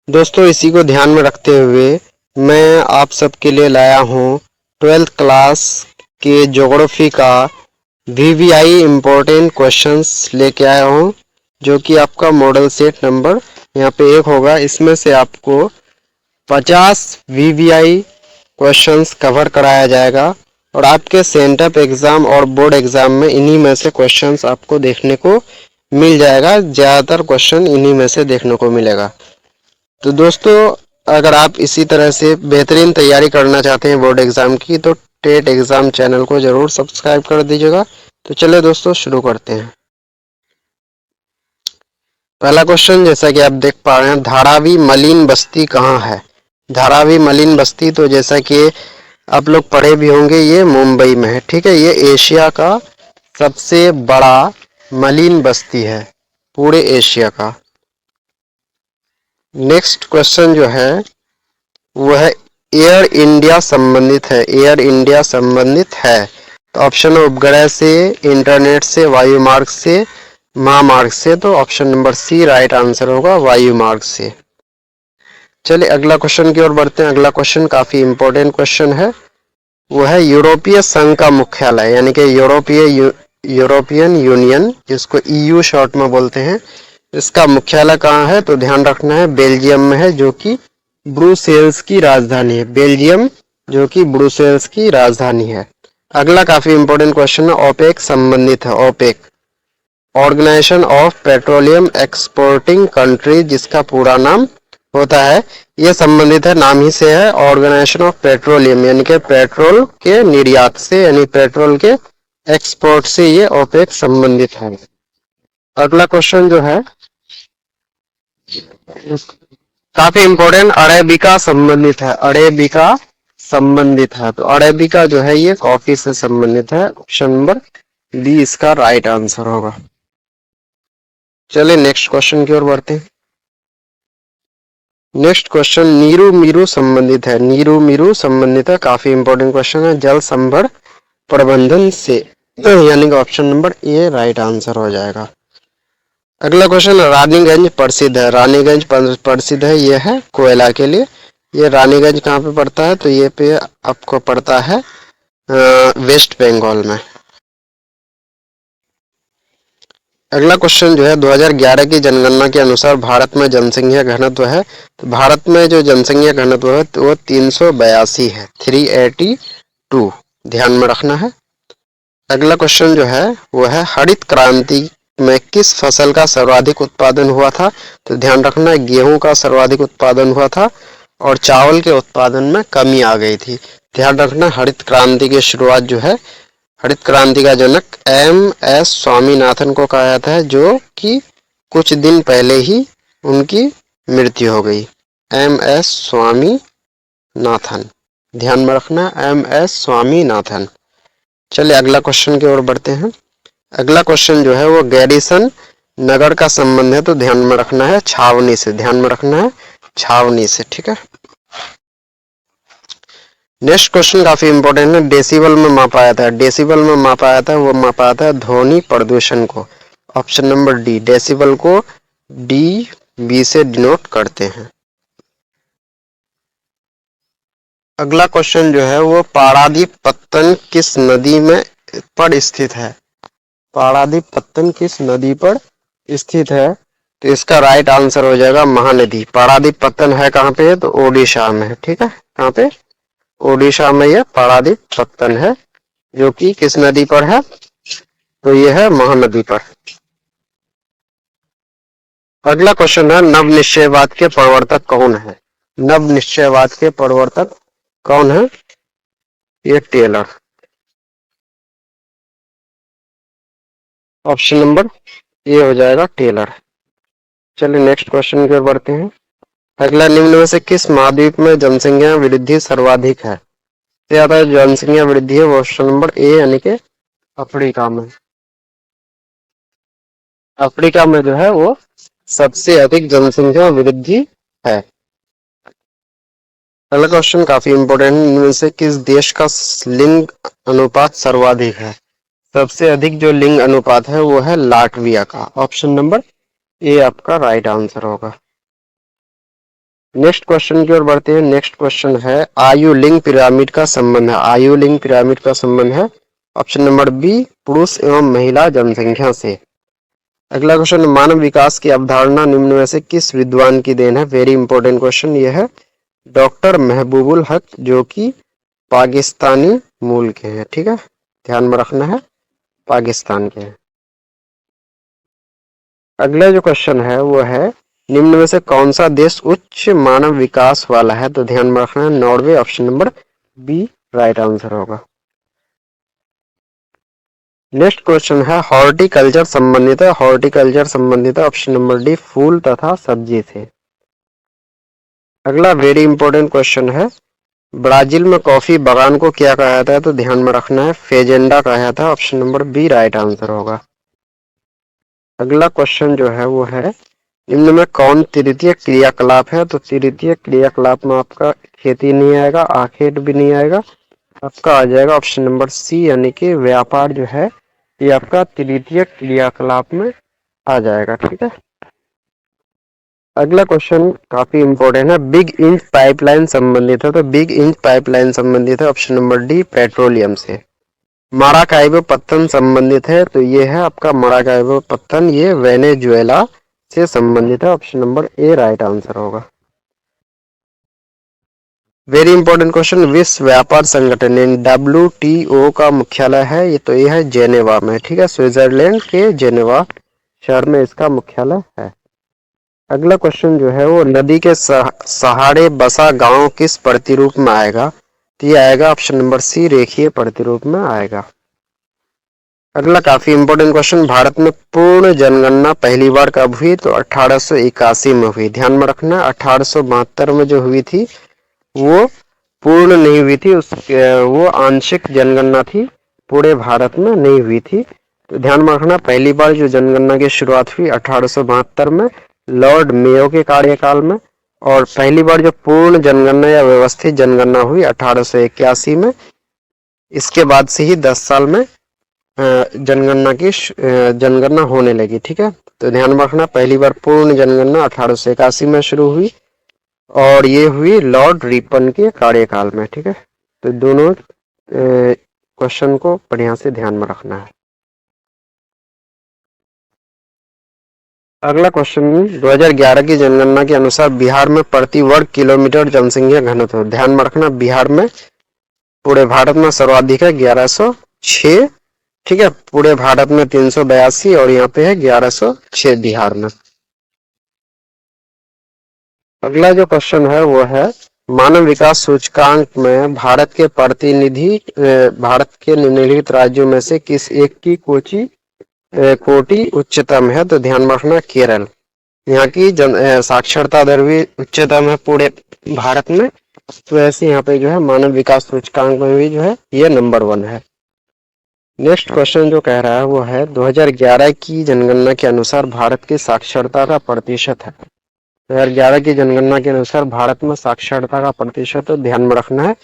दोस्तों इसी को ध्यान में रखते हुए मैं आप सबके लिए लाया हूँ 12th क्लास के ज्योग्राफी का वीवीआई इम्पोर्टेंट क्वेश्चंस लेके आया हूँ, जो कि आपका मॉडल सेट नंबर यहाँ पे 1 होगा। इसमें से आपको 50 वीवीआई क्वेश्चंस कवर कराया जाएगा और आपके सेंटअप एग्जाम और बोर्ड एग्जाम में इन्हीं में से क्वेश्चंस आपको देखने को मिल जाएगा। ज़्यादातर क्वेश्चन इन्हीं में से देखने को मिलेगा। तो दोस्तों अगर आप इसी तरह से बेहतरीन तैयारी करना चाहते हैं बोर्ड एग्जाम की, तो टेट एग्जाम चैनल को जरूर सब्सक्राइब कर दीजिएगा। तो चलिए दोस्तों शुरू करते हैं। पहला क्वेश्चन, जैसा कि आप देख पा रहे हैं, धारावी मलिन बस्ती कहाँ है? धारावी मलिन बस्ती, तो जैसा कि आप लोग पढ़े भी होंगे, ये मुंबई में है। ठीक है, ये एशिया का सबसे बड़ा मलिन बस्ती है, पूरे एशिया का। नेक्स्ट क्वेश्चन जो है वो है एयर इंडिया संबंधित है। एयर इंडिया संबंधित है तो ऑप्शन उपग्रह से, इंटरनेट से, वायु मार्ग से, महामार्ग से। तो option number C right answer होगा, वायु मार्ग से। चलिए अगला क्वेश्चन की ओर बढ़ते हैं। अगला क्वेश्चन काफी इंपॉर्टेंट क्वेश्चन है। वो है यूरोपीय संघ का मुख्यालय, यानी कि यूरोपियन यूनियन, जिसको ईयू शॉर्ट में बोलते हैं, इसका मुख्यालय कहाँ है? तो ध्यान रखना है बेल्जियम में है, जो कि ब्रुसेल्स की राजधानी है। बेल्जियम जो कि ब्रुसेल्स की राजधानी है। अगला काफी इंपॉर्टेंट क्वेश्चन है, ओपेक संबंधित है। OPEC organisation of petroleum exporting country, जिसका पूरा नाम होता है, ये संबंधित है, नाम ही से है, ऑर्गेनाइजेशन ऑफ पेट्रोलियम, यानी कि पेट्रोल के निर्यात से, यानी पेट्रोल के एक्सपोर्ट से ये ओपेक संबंधित है। अगला क्वेश्चन जो है काफी इंपॉर्टेंट, अरेबिका संबंधित है। अरेबिका संबंधित है, तो अरेबिका जो है ये कॉफी से संबंधित है। ऑप्शन नंबर बी इसका राइट आंसर होगा। चलिए नेक्स्ट क्वेश्चन की ओर बढ़ते हैं। नेक्स्ट क्वेश्चन नीरू मीरू संबंधित है। नीरू मीरू संबंधित है, काफी इंपॉर्टेंट क्वेश्चन है, जल संभर प्रबंधन से, यानी कि option number A right answer हो जाएगा। अगला क्वेश्चन, रानीगंज प्रसिद्ध है। रानीगंज प्रसिद्ध है, ये है कोयला के लिए। ये रानीगंज कहाँ पे पड़ता है? तो ये पे आपको पड़ता है वेस्ट बंगाल में। अगला क्वेश्चन जो है 2011 की जनगणना के अनुसार भारत में जनसंख्या घनत्व है। तो भारत में जो जनसंख्या घनत्व है तो वो 382 है, 382, ध्यान में रखना है। अगला क्वेश्चन जो है वो है हरित क्रांति में किस फसल का सर्वाधिक उत्पादन हुआ था? तो ध्यान रखना है गेहूं का सर्वाधिक उत्पादन हुआ था और चावल के उत्पादन में कमी आ गई थी। ध्यान रखना, हरित क्रांति की शुरुआत जो है, हरित क्रांति का जनक एम.एस. स्वामीनाथन को कहा जाता है, जो कि कुछ दिन पहले ही उनकी मृत्यु हो गई। एम.एस. स्वामीनाथन, ध्यान में रखना, एम.एस. स्वामीनाथन। चलिए अगला क्वेश्चन की ओर बढ़ते हैं। अगला क्वेश्चन जो है वो गैरिसन नगर का संबंध है, तो ध्यान में रखना है छावनी से, ध्यान में रखना है छावनी से। ठीक है, नेक्स्ट क्वेश्चन काफी इंपॉर्टेंट है, डेसिबल में मापा जाता है। डेसिबल में मापा जाता है, वो मापा जाता है ध्वनि प्रदूषण को। ऑप्शन नंबर डी, डेसिबल को डी बी से डिनोट करते हैं। अगला क्वेश्चन जो है वो पारादीप पत्तन किस नदी में पर स्थित है? पारादीप पत्तन किस नदी पर स्थित है? तो इसका राइट आंसर हो जाएगा महानदी। पारादीप पत्तन है कहाँ पे? है तो ओडिशा में है। ठीक है, कहाँ पे? ओडिशा में यह पारादीप पत्तन है, जो कि किस नदी पर है? तो यह है महानदी पर। अगला क्वेश्चन है नव निश्चयवाद के प्रवर्तक कौन है? नव निश्चयवाद के प्रवर्तक कौन है? ये टेलर। ऑप्शन नंबर ये हो जाएगा टेलर। चलिए नेक्स्ट क्वेश्चन की ओर बढ़ते हैं। अगला, निम्न में से किस महाद्वीप में जनसंख्या वृद्धि सर्वाधिक है? ज्यादा जनसंख्या वृद्धि है वो ऑप्शन नंबर ए, यानी कि अफ्रीका में। अफ्रीका में जो है वो सबसे अधिक जनसंख्या वृद्धि है। अगला क्वेश्चन काफी इंपॉर्टेंट है, इनमें से किस देश का लिंग अनुपात सर्वाधिक है? सबसे अधिक जो लिंग अनुपात है वो है लाटविया का। ऑप्शन नंबर ए आपका राइट आंसर होगा। नेक्स्ट क्वेश्चन की ओर बढ़ते हैं। नेक्स्ट क्वेश्चन है आयुलिंग पिरामिड का संबंध है। आयुलिंग पिरामिड का संबंध है ऑप्शन नंबर बी पुरुष एवं महिला जनसंख्या से। अगला क्वेश्चन मानव विकास की अवधारणा निम्न में से किस विद्वान की देन है। वेरी इंपॉर्टेंट क्वेश्चन ये है डॉक्टर महबूबुल हक जो कि पाकिस्तानी मूल के हैं। ठीक है, ध्यान में रखना है पाकिस्तान के हैं। अगला जो क्वेश्चन है वो है निम्न में से कौन सा देश उच्च मानव विकास वाला है। तो ध्यान में रखना है Norway, option number B right answer होगा। नेक्स्ट क्वेश्चन है हॉर्टिकल्चर संबंधित है। हॉर्टिकल्चर संबंधित है ऑप्शन नंबर डी फूल तथा सब्जी से। अगला वेरी इंपॉर्टेंट क्वेश्चन है ब्राजील में कॉफी बागान को क्या कहा जाता है। तो ध्यान में रखना है फेजेंडा कहा जाता है, option number B right answer होगा। अगला क्वेश्चन जो है वो है निम्न में कौन तृतीय क्रियाकलाप है। तो तृतीय क्रियाकलाप में आपका खेती नहीं आएगा, आखेट भी नहीं आएगा, आपका आ जाएगा ऑप्शन नंबर सी यानी कि व्यापार जो है ये आपका तृतीय क्रियाकलाप में आ जाएगा। ठीक है, अगला क्वेश्चन काफी इंपॉर्टेंट है बिग इंच पाइपलाइन संबंधित है। तो बिग इंच पाइपलाइन संबंधित है ऑप्शन नंबर डी पेट्रोलियम से। माराकाइबो पत्तन संबंधित है। तो ये है आपका माराकाइबो पत्तन, ये वेनेजुएला से संबंधित है, option number A right answer होगा। वेरी इंपॉर्टेंट क्वेश्चन विश्व व्यापार संगठन WTO का मुख्यालय है ये, तो ये है जेनेवा में। ठीक है, स्विट्जरलैंड के जेनेवा शहर में इसका मुख्यालय है। अगला क्वेश्चन जो है वो नदी के सहारे बसा गांव किस प्रतिरूप में आएगा। तो ये आएगा ऑप्शन नंबर सी रेखीय प्रतिरूप में आएगा। अगला काफी इंपॉर्टेंट क्वेश्चन भारत में पूर्ण जनगणना पहली बार कब हुई। तो 1881 में हुई। ध्यान में रखना 1872 में जो हुई थी वो पूर्ण नहीं हुई थी, वो आंशिक जनगणना थी, पूरे भारत में नहीं हुई थी। तो ध्यान में रखना पहली बार जो जनगणना की शुरुआत हुई 1872 में लॉर्ड मेयो के कार्यकाल में, और पहली बार जो पूर्ण जनगणना या व्यवस्थित जनगणना हुई 1881 में। इसके बाद से ही 10 साल में जनगणना होने लगी। ठीक है, तो ध्यान में रखना पहली बार पूर्ण जनगणना 1881 में शुरू हुई और ये हुई लॉर्ड रिपन के कार्यकाल में। ठीक है, तो दोनों क्वेश्चन को बढ़िया से ध्यान में रखना है। अगला क्वेश्चन 2011 की जनगणना के अनुसार बिहार में प्रति वर्ग किलोमीटर जनसंख्या घनत्व। ध्यान में रखना बिहार में पूरे भारत में सर्वाधिक है 1106। ठीक है, पूरे भारत में 382 और यहाँ पे है 1106 बिहार में। अगला जो क्वेश्चन है वो है मानव विकास सूचकांक में भारत के भारत के निम्नलिखित राज्यों में से किस एक की कोटि उच्चतम है। तो ध्यान में रखना केरल, यहाँ की साक्षरता दर भी उच्चतम है पूरे भारत में, तो ऐसे यहाँ पे जो है मानव विकास सूचकांक में भी जो है ये नंबर 1 है। नेक्स्ट क्वेश्चन जो कह रहा है वो है 2011 की जनगणना के अनुसार भारत की साक्षरता का प्रतिशत है। 2011 की जनगणना के अनुसार भारत में साक्षरता का प्रतिशत ध्यान में रखना है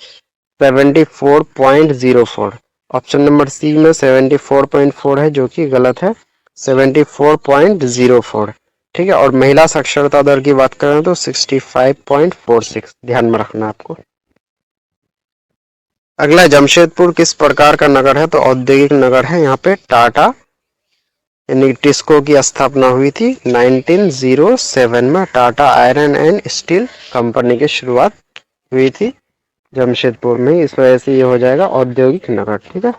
74.04। ऑप्शन नंबर सी में 74.4 है जो कि गलत है, 74.04। ठीक है, और महिला साक्षरता दर की बात करें तो 65.46 ध्यान में रखना आपको। अगला जमशेदपुर किस प्रकार का नगर है। तो औद्योगिक नगर है, यहाँ पे टाटा यानी टिस्को की स्थापना हुई थी 1907 में। Tata iron and steel company की शुरुआत हुई थी जमशेदपुर में, इस वजह से ये हो जाएगा औद्योगिक नगर। ठीक है,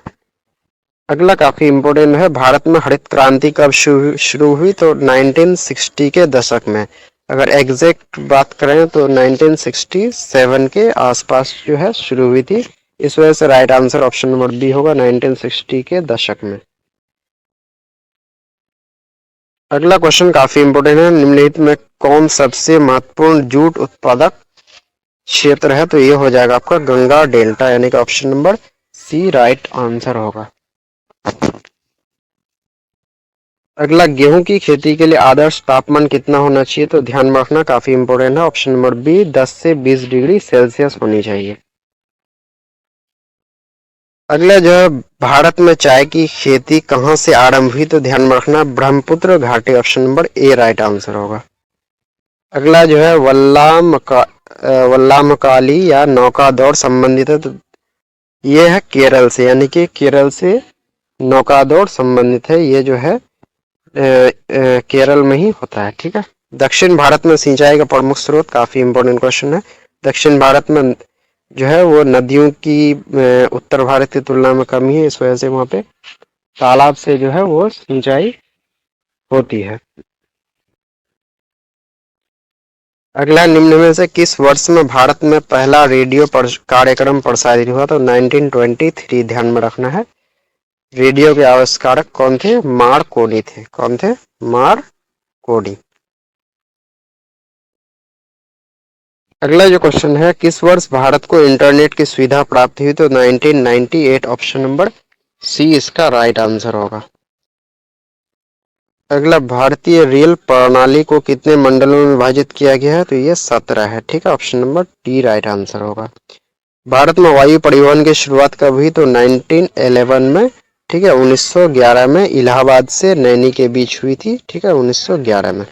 अगला काफी इंपोर्टेंट है भारत में हरित क्रांति कब शुरू हुई। तो 1960 के दशक में, अगर एग्जैक्ट बात करें तो 1967 के आसपास जो है शुरू हुई थी, इस वजह से right answer option number B होगा 1960 के दशक में। अगला क्वेश्चन काफी इंपोर्टेंट है निम्नलिखित में कौन सबसे महत्वपूर्ण जूट उत्पादक क्षेत्र है। तो ये हो जाएगा आपका गंगा डेल्टा यानी कि option number C right answer होगा। अगला गेहूं की खेती के लिए आदर्श तापमान कितना होना चाहिए। तो ध्यान में रखना काफी इंपोर्टेंट है, ऑप्शन नंबर बी 10 से 20 डिग्री सेल्सियस होनी चाहिए। अगला जो है भारत में चाय की खेती कहां से आरंभ हुई। तो ध्यान में रखना ब्रह्मपुत्र घाटी, option number A right answer होगा। अगला जो है वल्लामकाली या नौका दौड़ संबंधित है, तो ये है केरल से, यानी कि केरल से नौका दौड़ संबंधित है। ये जो है केरल में ही होता है। ठीक है। दक्षिण भारत में सिंचाई का प्रमुख स्रोत, काफी इंपॉर्टेंट क्वेश्चन है। दक्षिण भारत में जो है वो नदियों की उत्तर भारत की तुलना में कमी है, इस वजह से वहां पे तालाब से जो है वो सिंचाई होती है। अगला, निम्न में से किस वर्ष में भारत में पहला रेडियो कार्यक्रम प्रसारित हुआ? तो 1923, ध्यान में रखना है। रेडियो के आविष्कारक कौन थे? मार्कोनी थे। कौन थे? मार्कोनी। अगला जो क्वेश्चन है, किस वर्ष भारत को इंटरनेट की सुविधा प्राप्त हुई? तो 1998, ऑप्शन नंबर सी इसका राइट आंसर होगा। अगला, भारतीय रेल प्रणाली को कितने मंडलों में विभाजित किया गया है? तो ये 17 है। ठीक है, option number D right answer होगा। भारत में वायु परिवहन की शुरुआत कब हुई? तो 1911 में। ठीक है, 1911 में इलाहाबाद से नैनी के बीच हुई थी। ठीक है, 1911 में।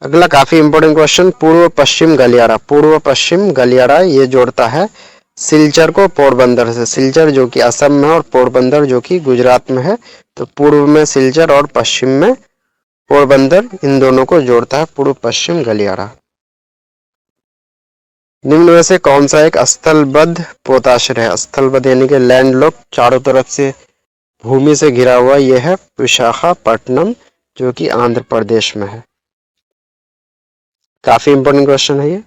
अगला काफी इंपोर्टेंट क्वेश्चन, पूर्व पश्चिम गलियारा। पूर्व पश्चिम गलियारा ये जोड़ता है सिलचर को पोरबंदर से। सिलचर जो कि असम में और पोरबंदर जो कि गुजरात में है। तो पूर्व में सिलचर और पश्चिम में पोरबंदर, इन दोनों को जोड़ता है पूर्व पश्चिम गलियारा। निम्न में से कौन सा एक स्थलबद्ध पोताश्रय है? स्थलबद्ध यानी कि लैंडलॉक, चारों तरफ से भूमि से घिरा हुआ, यह है विशाखापट्टनम जो कि आंध्र प्रदेश में है। काफी इंपोर्टेंट क्वेश्चन है ये।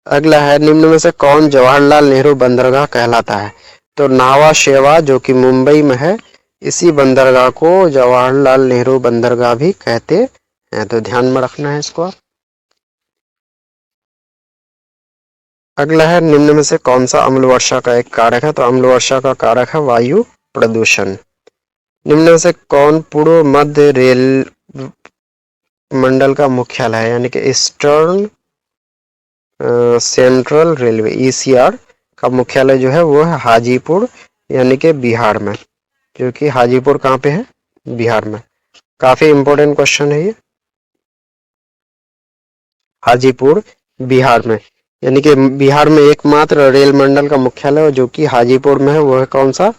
अगला है, निम्न में से कौन जवाहरलाल नेहरू बंदरगाह कहलाता है? तो नावा शेवा जो कि मुंबई में है, इसी बंदरगाह को जवाहरलाल नेहरू बंदरगाह भी कहते हैं। तो ध्यान में रखना है इसको। अगला है, निम्न में से कौन सा अम्ल वर्षा का एक कारक है? तो अम्ल वर्षा का कारक है वायु प्रदूषण। निम्न में से कौन पूर्व मध्य रेल मंडल का मुख्यालय है, यानी कि ईस्टर्न सेंट्रल रेलवे, ईसीआर का मुख्यालय जो है वो है हाजीपुर, यानी कि बिहार में। क्योंकि हाजीपुर कहाँ पे है? बिहार में। काफी इंपोर्टेंट क्वेश्चन है ये। हाजीपुर बिहार में, यानी कि बिहार में एकमात्र रेल मंडल का मुख्यालय जो कि हाजीपुर में है, वो है कौन सा?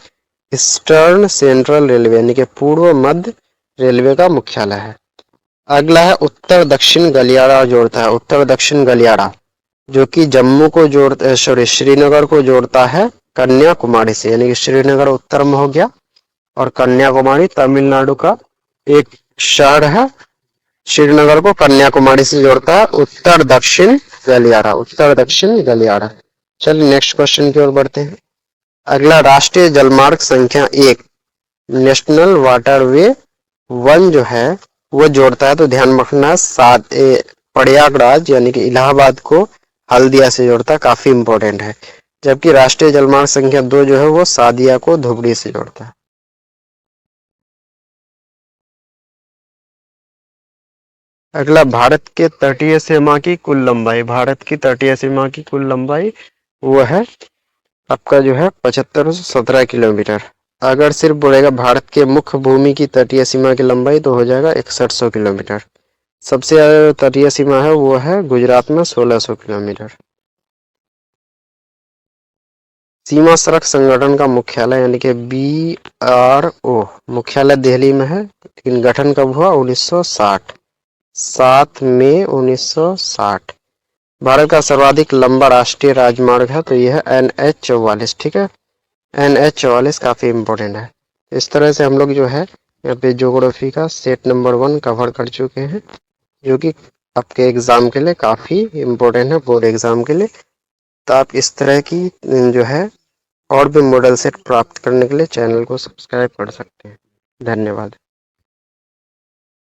ईस्टर्न सेंट्रल रेलवे, यानी कि पूर्व मध्य रेलवे का मुख्यालय है। अगला है, उत्तर दक्षिण गलियारा जोड़ता है। उत्तर दक्षिण गलियारा जो कि जम्मू को जोड़ता, सॉरी, श्रीनगर को जोड़ता है कन्याकुमारी से, यानी कि श्रीनगर उत्तर में हो गया और कन्याकुमारी तमिलनाडु का एक शहर है। श्रीनगर को कन्याकुमारी से जोड़ता है उत्तर दक्षिण गलियारा। उत्तर दक्षिण गलियारा। चलिए नेक्स्ट क्वेश्चन की ओर बढ़ते हैं। अगला, राष्ट्रीय जलमार्ग संख्या 1 नेशनल वाटरवे 1 जो है वो जोड़ता है, तो ध्यान रखना, प्रयागराज यानी कि इलाहाबाद को हल्दिया से जोड़ता है। काफी इंपॉर्टेंट है। जबकि राष्ट्रीय जलमार्ग संख्या 2 जो है वो सादिया को धुबरी से जोड़ता है। अगला, भारत के तटीय सीमा की कुल लंबाई। भारत की तटीय सीमा की कुल लंबाई वो है आपका जो है 7517 किलोमीटर। अगर सिर्फ बोलेगा भारत के मुख्य भूमि की तटीय सीमा की लंबाई तो हो जाएगा 6100 किलोमीटर। सबसे ज्यादा तटीय सीमा है वो है गुजरात में 1600 किलोमीटर। सीमा सड़क संगठन का मुख्यालय यानी कि BRO मुख्यालय दिल्ली में है, लेकिन गठन कब हुआ? 1960, 7 मई 1960। भारत का सर्वाधिक लंबा राष्ट्रीय राजमार्ग है तो यह है NH44। ठीक है, NH44 काफी इंपॉर्टेंट है। इस तरह से हम लोग जो है यहाँ पे ज्योग्राफी का सेट नंबर 1 कवर कर चुके हैं, जो कि आपके एग्जाम के लिए काफी इंपॉर्टेंट है, बोर्ड एग्जाम के लिए। तो आप इस तरह की जो है और भी मॉडल सेट प्राप्त करने के लिए चैनल को सब्सक्राइब कर सकते हैं। धन्यवाद।